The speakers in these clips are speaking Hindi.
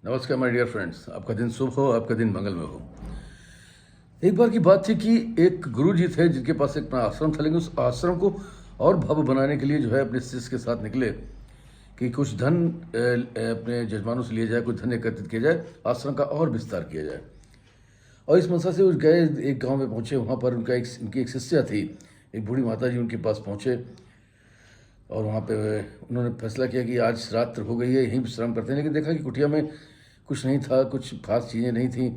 नमस्कार माय डियर फ्रेंड्स, आपका दिन शुभ हो, आपका दिन मंगलमय हो। एक बार की बात थी कि एक गुरु जी थे जिनके पास एक अपना आश्रम था, लेकिन उस आश्रम को और भव्य बनाने के लिए जो है अपने शिष्य के साथ निकले कि कुछ धन अपने जजमानों से लिया जाए, कुछ धन एकत्रित किया जाए, आश्रम का और विस्तार किया जाए। और इस मंशा से वो गए, एक गाँव में पहुँचे। वहाँ पर उनकी एक शिष्या थी, एक बूढ़ी माता जी उनके पास पहुँचे और वहाँ पे उन्होंने फैसला किया कि आज रात्र हो गई है, यहीं विश्राम करते हैं। लेकिन देखा कि कुटिया में कुछ नहीं था, कुछ खास चीज़ें नहीं थी,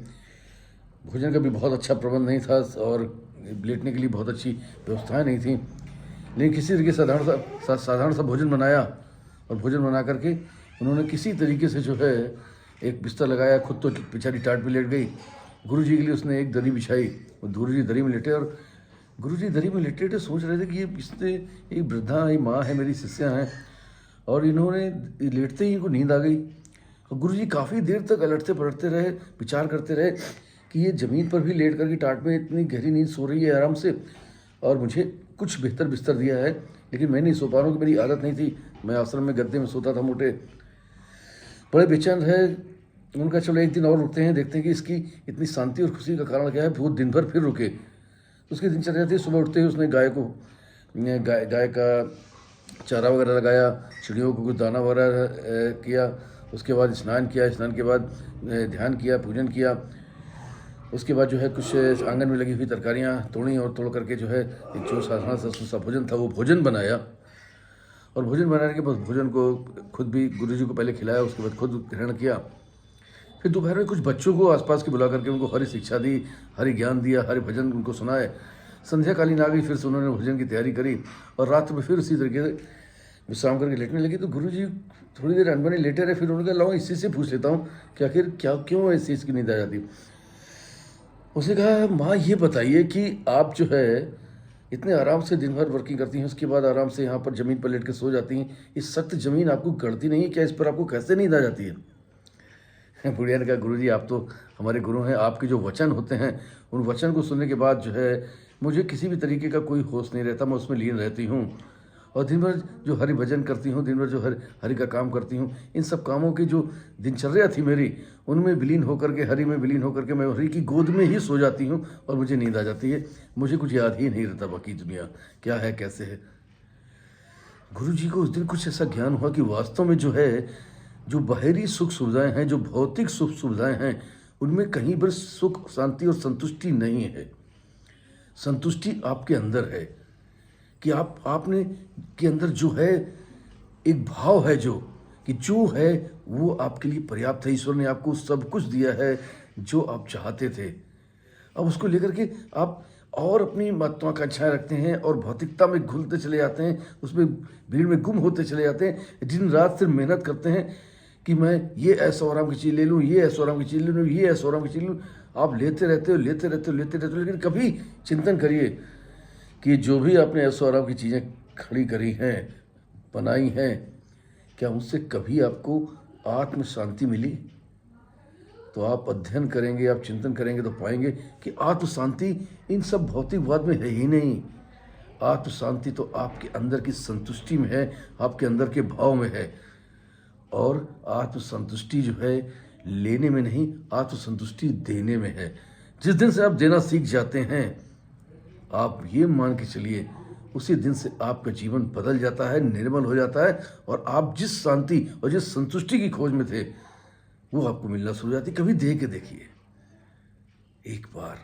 भोजन का भी बहुत अच्छा प्रबंध नहीं था और लेटने के लिए बहुत अच्छी व्यवस्थाएं नहीं थी। लेकिन किसी तरीके से साधारण सा भोजन बनाया और भोजन बना करके उन्होंने किसी तरीके से जो है एक बिस्तर लगाया, खुद तो बेचारी टाट में लेट गई। गुरु जी के लिए उसने एक दरी बिछाई, गुरु जी दरी में लेटे और गुरु जी दरी में लेटे लेटे सोच रहे थे कि ये इसने एक वृद्धा, ये माँ है, मेरी शिष्या हैं, और इन्होंने लेटते ही इनको नींद आ गई। और गुरु जी काफ़ी देर तक अलटते पलटते रहे, विचार करते रहे कि ये ज़मीन पर भी लेट करके टाट में इतनी गहरी नींद सो रही है आराम से, और मुझे कुछ बेहतर बिस्तर दिया है, लेकिन मैं नहीं सो पा रहा हूँ कि मेरी आदत नहीं थी। मैं आश्रम में गद्दे में सोता था मोटे। बड़े बेचैन है। उनका चलो एक दिन और रुकते हैं, देखते हैं कि इसकी इतनी शांति और खुशी का कारण क्या है। वो दिन भर फिर रुके। उसकी दिनचर्या थी, सुबह उठते ही उसने गाय का चारा वगैरह लगाया, चिड़ियों को कुछ दाना वगैरह किया। उसके बाद स्नान किया, स्नान के बाद ध्यान किया, पूजन किया। उसके बाद जो है कुछ आंगन में लगी हुई तरकारियाँ तोड़ी और तोड़ करके जो है एक जो साधारण सा सुसा भोजन था वो भोजन बनाया। और भोजन बनाने के बाद भोजन को खुद भी गुरु जी को पहले खिलाया, उसके बाद खुद ग्रहण किया। फिर दोपहर में कुछ बच्चों को आसपास के बुला करके उनको हरि शिक्षा दी, हरि ज्ञान दिया, हरि भजन उनको सुनाए। संध्याकालीन आ गई, फिर से उन्होंने भोजन की तैयारी करी और रात में फिर उसी तरीके से विश्राम करके लेटने लगी। तो गुरु जी थोड़ी देर अनबने लेटे रहे। फिर उन्होंने कहा, लाओ इसी से पूछ लेता हूँ कि आखिर क्यों इस चीज़ की नींद आ जाती। उसने कहा, माँ ये बताइए कि आप जो है इतने आराम से दिन भर वर्किंग करती हैं, उसके बाद आराम से यहाँ पर ज़मीन पर लेट के सो जाती हैं, इस सख्त ज़मीन आपको गड़ती नहीं है क्या? इस पर आपको कैसे नींद आ जाती है? बुढ़िया ने कहा, गुरु जी आप तो हमारे गुरु हैं, आपके जो वचन होते हैं उन वचन को सुनने के बाद जो है मुझे किसी भी तरीके का कोई होश नहीं रहता, मैं उसमें लीन रहती हूँ। और दिन भर जो हरि भजन करती हूँ, दिन भर जो हरि का काम करती हूँ, इन सब कामों की जो दिनचर्या थी मेरी, उनमें विलीन होकर के, हरि में विलीन होकर के मैं हरि की गोद में ही सो जाती हूँ और मुझे नींद आ जाती है। मुझे कुछ याद ही नहीं रहता बाकी दुनिया क्या है, कैसे है। गुरु जी को उस दिन कुछ ऐसा ज्ञान हुआ कि वास्तव में जो है, जो बाहरी सुख सुविधाएं हैं, जो भौतिक सुख सुविधाएं हैं, उनमें कहीं पर सुख, शांति और संतुष्टि नहीं है। संतुष्टि आपके अंदर है कि आपने के अंदर जो है एक भाव है, जो है वो आपके लिए पर्याप्त है। ईश्वर ने आपको सब कुछ दिया है जो आप चाहते थे। अब उसको लेकर के आप और अपनी महत्वाकांक्षाएं रखते हैं और भौतिकता में घुलते चले जाते हैं, उसमें भीड़ में गुम होते चले जाते हैं। दिन रात सिर्फ मेहनत करते हैं कि मैं ये ऐशोआराम की चीज़ ले लूँ, ये ऐशोआराम की चीज़ ले लूँ, ये ऐशोआराम की चीज़ लूँ। आप लेते रहते हो, लेकिन कभी चिंतन करिए कि जो भी आपने ऐशोआराम की चीज़ें खड़ी करी हैं, बनाई हैं, क्या उससे कभी आपको आत्म शांति मिली? तो आप अध्ययन करेंगे, आप चिंतन करेंगे तो पाएंगे कि आत्म शांति इन सब भौतिकवाद में है ही नहीं। आत्म शांति तो आपके अंदर की संतुष्टि में है, आपके अंदर के भाव में है। और आत्म संतुष्टि जो है लेने में नहीं, आत्म संतुष्टि देने में है। जिस दिन से आप देना सीख जाते हैं, आप ये मान के चलिए उसी दिन से आपका जीवन बदल जाता है, निर्मल हो जाता है, और आप जिस शांति और जिस संतुष्टि की खोज में थे वो आपको मिलना शुरू हो जाती। कभी दे के देखिए, एक बार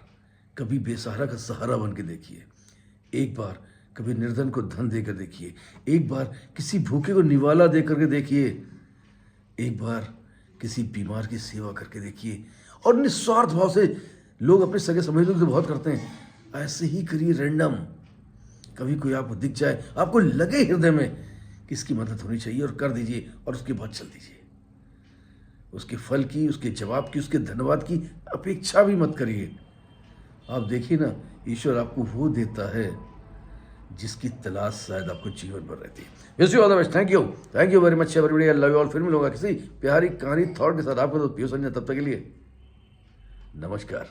कभी बेसहारा का सहारा बन के देखिए, एक बार कभी निर्धन को धन देकर देखिए, एक बार किसी भूखे को निवाला दे करके देखिए, एक बार किसी बीमार की सेवा करके देखिए। और निस्वार्थ भाव से लोग अपने सगे संबंधियों तो बहुत करते हैं, ऐसे ही करिए रैंडम। कभी कोई आपको दिख जाए, आपको लगे हृदय में कि इसकी मदद होनी चाहिए, और कर दीजिए, और उसके बाद चल दीजिए। उसके फल की, उसके जवाब की, उसके धन्यवाद की अपेक्षा भी मत करिए। आप देखिए ना, ईश्वर आपको वो देता है जिसकी तलाश शायद आपको जीवन भर रहती है। Wish you all the best. Thank you very much everybody. I love you all. फिर मिलूंगा किसी प्यारी कहानी थॉट के साथ। आपका दोस्त पीयूष संजय। तब तक के लिए नमस्कार।